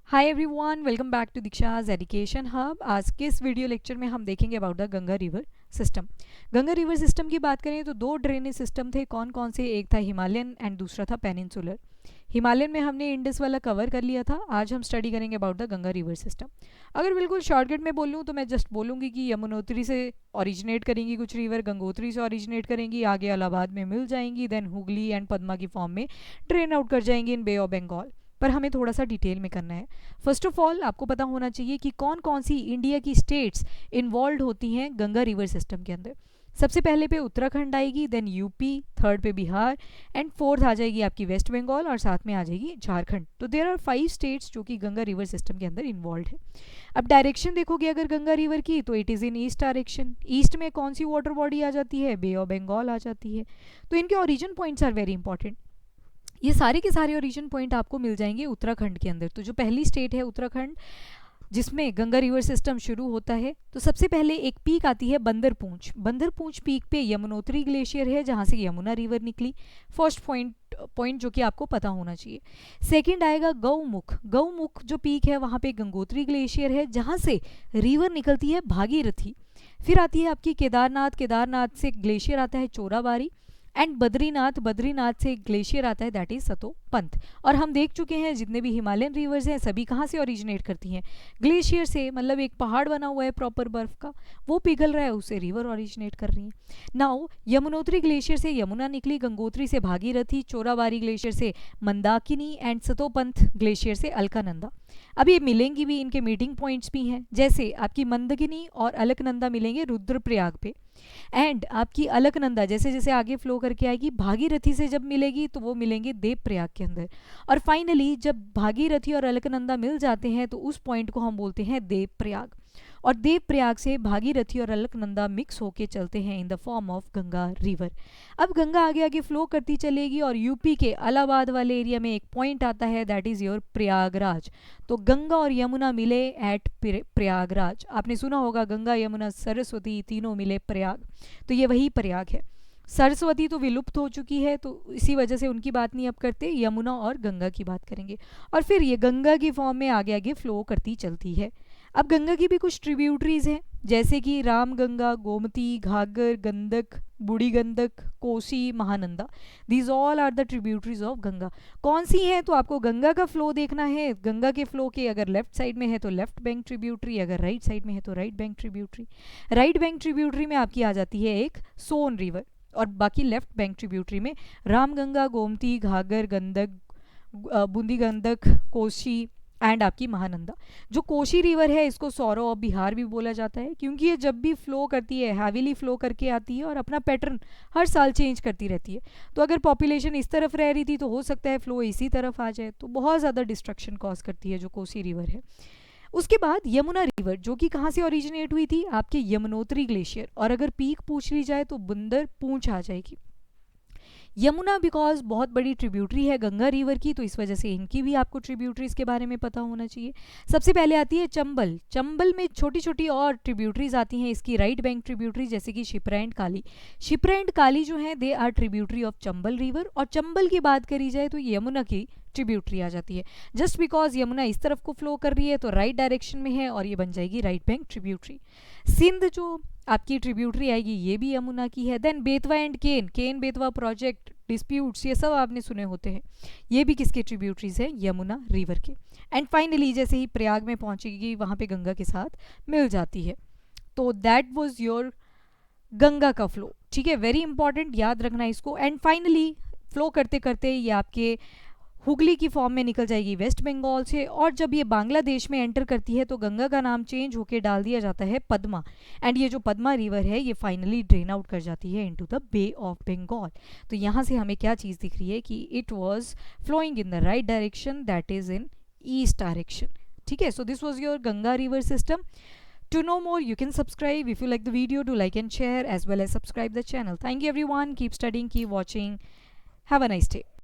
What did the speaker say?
Hi everyone, welcome back to Diksha's education hub. आज के इस वीडियो लेक्चर में हम देखेंगे about the Ganga river system. Ganga river system की बात करें तो दो ड्रेनेज सिस्टम थे। कौन कौन से? एक था हिमालयन एंड दूसरा था पेनिनसुलर। हिमालयन में हमने इंडस वाला कवर कर लिया था। आज हम स्टडी करेंगे about the Ganga river system. अगर बिल्कुल शॉर्टकट में बोलूँ तो मैं जस्ट बोलूँगी कि यमुनोत्री से ओरिजिनेट करेंगी कुछ रिवर, गंगोत्री से ओरिजिनेट करेंगी, आगे इलाहाबाद में मिल जाएंगी, देन हुगली एंड पद्मा की फॉर्म में ड्रेन आउट कर जाएंगी इन बे ऑफ बंगाल। पर हमें थोड़ा सा डिटेल में करना है। फर्स्ट ऑफ ऑल आपको पता होना चाहिए कि कौन कौन सी इंडिया की स्टेट्स इन्वॉल्व होती हैं गंगा रिवर सिस्टम के अंदर। सबसे पहले पे उत्तराखंड आएगी, देन यूपी, थर्ड पे बिहार एंड फोर्थ आ जाएगी आपकी वेस्ट बंगाल और साथ में आ जाएगी झारखंड। तो देयर आर 5 स्टेट्स जो कि गंगा रिवर सिस्टम के अंदर इन्वॉल्व है। अब डायरेक्शन देखोगे अगर गंगा रिवर की तो it is in east direction. East में कौन सी वाटर बॉडी आ जाती है? बे ऑफ बंगाल आ जाती है। तो इनके origin points are very important. ये सारे के सारे ओरिजिन पॉइंट आपको मिल जाएंगे उत्तराखंड के अंदर। तो जो पहली स्टेट है उत्तराखंड जिसमें गंगा रिवर सिस्टम शुरू होता है, तो सबसे पहले एक पीक आती है बंदरपूंछ। बंदरपूंछ पीक पे यमुनोत्री ग्लेशियर है जहाँ से यमुना रिवर निकली। फर्स्ट पॉइंट जो कि आपको पता होना चाहिए। सेकंड आएगा गौमुख। गौमुख जो पीक है वहाँ पे गंगोत्री ग्लेशियर है जहाँ से रिवर निकलती है भागीरथी। फिर आती है आपकी केदारनाथ। केदारनाथ से ग्लेशियर आता है चोराबारी एंड बद्रीनाथ। बद्रीनाथ से एक ग्लेशियर आता है दैट इज सतोपंथ। और हम देख चुके हैं जितने भी हिमालयन रिवर्स हैं सभी कहाँ से ओरिजिनेट करती हैं? ग्लेशियर से। मतलब एक पहाड़ बना हुआ है प्रॉपर बर्फ का, वो पिघल रहा है, उससे रिवर ओरिजिनेट कर रही है। नाउ यमुनोत्री ग्लेशियर से यमुना निकली, गंगोत्री से भागीरथी, चोराबारी ग्लेशियर से मंदाकिनी एंड सतोपंथ ग्लेशियर से अलकानंदा। अब ये मिलेंगी भी, इनके मीटिंग पॉइंट्स भी हैं। जैसे आपकी मंदाकिनी और अलकनंदा मिलेंगे रुद्रप्रयाग पे, एंड आपकी अलकनंदा जैसे जैसे आगे फ्लो करके आएगी भागीरथी से जब मिलेगी तो वो मिलेंगे देवप्रयाग के अंदर। और फाइनली जब भागीरथी और अलकनंदा मिल जाते हैं तो उस पॉइंट को हम बोलते हैं देवप्रयाग। और देवप्रयाग से भागीरथी और अलकनंदा मिक्स होके चलते हैं in the form of Ganga river. अब गंगा आगे आगे फ्लो करती चलेगी और यूपी के इलाहाबाद वाले एरिया में एक पॉइंट आता है दैट इज योर प्रयागराज। तो गंगा और यमुना मिले एट प्रयागराज। आपने सुना होगा गंगा यमुना सरस्वती तीनों मिले प्रयाग, तो ये वही प्रयाग है। सरस्वती तो विलुप्त हो चुकी है तो इसी वजह से उनकी बात नहीं अब करते, यमुना और गंगा की बात करेंगे। और फिर ये गंगा की फॉर्म में आगे आगे फ्लो करती चलती है। अब गंगा की भी कुछ ट्रिब्यूटरीज हैं जैसे कि Ram Ganga, Gomti, Ghaghara, Gandak, Burhi Gandak, Kosi, Mahananda. These all are the tributaries of Ganga. कौन सी हैं? तो आपको गंगा का फ्लो देखना है। गंगा के फ्लो के अगर लेफ्ट साइड में है तो लेफ्ट बैंक ट्रिब्यूटरी, अगर राइट साइड में है तो right bank tributary. Right bank tributary में आपकी आ जाती है एक सोन रिवर और बाकी लेफ्ट बैंक ट्रिब्यूटरी में रामगंगा, गोमती, घाघर, गंडक, बूंदी गंडक, कोसी एंड आपकी महानंदा। जो कोशी रिवर है इसको सौरो ऑफ बिहार भी बोला जाता है क्योंकि ये जब भी फ्लो करती है हैवीली फ्लो करके आती है और अपना पैटर्न हर साल चेंज करती रहती है। तो अगर पॉपुलेशन इस तरफ रह रही थी तो हो सकता है फ्लो इसी तरफ आ जाए, तो बहुत ज़्यादा डिस्ट्रक्शन कॉज करती है जो कोसी रिवर है। उसके बाद यमुना रिवर जो कि कहाँ से ओरिजिनेट हुई थी? आपके यमुनोत्री ग्लेशियर। और अगर पीक पूछ ली जाए तो बंदरपूंछ आ जाएगी। यमुना बिकॉज बहुत बड़ी ट्रिब्यूटरी है गंगा रिवर की, तो इस वजह से इनकी भी आपको ट्रिब्यूटरीज के बारे में पता होना चाहिए। सबसे पहले आती है चंबल। चंबल में छोटी छोटी और ट्रिब्यूटरीज आती हैं इसकी राइट बैंक ट्रिब्यूटरी जैसे कि शिप्रा एंड काली। शिप्रा एंड काली जो है they are tributary of Chambal river. और चंबल की बात करी जाए तो यमुना की ट्रिब्यूटरी आ जाती है। जस्ट बिकॉज यमुना इस तरफ को फ्लो कर रही है तो राइट डायरेक्शन में है और ये बन जाएगी राइट बैंक ट्रिब्यूटरी। सिंध जो आपकी ट्रिब्यूटरी आएगी ये भी यमुना की है। Then Betwa and Ken Betwa project disputes ये सब आपने सुने होते हैं, ये भी किसके ट्रिब्यूटरीज हैं? यमुना रिवर के। एंड फाइनली जैसे ही प्रयाग में पहुंचेगी वहाँ पे गंगा के साथ मिल जाती है। तो दैट वाज योर गंगा का फ्लो। ठीक है, वेरी इंपॉर्टेंट, याद रखना इसको। एंड फाइनली फ्लो करते करते ये आपके हुगली की फॉर्म में निकल जाएगी वेस्ट बंगाल से। और जब ये बांग्लादेश में एंटर करती है तो गंगा का नाम चेंज होकर डाल दिया जाता है पद्मा। एंड ये जो पद्मा रिवर है ये फाइनली ड्रेन आउट कर जाती है into the bay of Bengal. तो यहाँ से हमें क्या चीज़ दिख रही है कि it was flowing in the right direction that is in east direction. ठीक है, so this was your Ganga river system. To know more, you can subscribe. If you like the video, do like and share as well as subscribe the channel. Thank you everyone. Keep studying, keep watching. Have a nice day.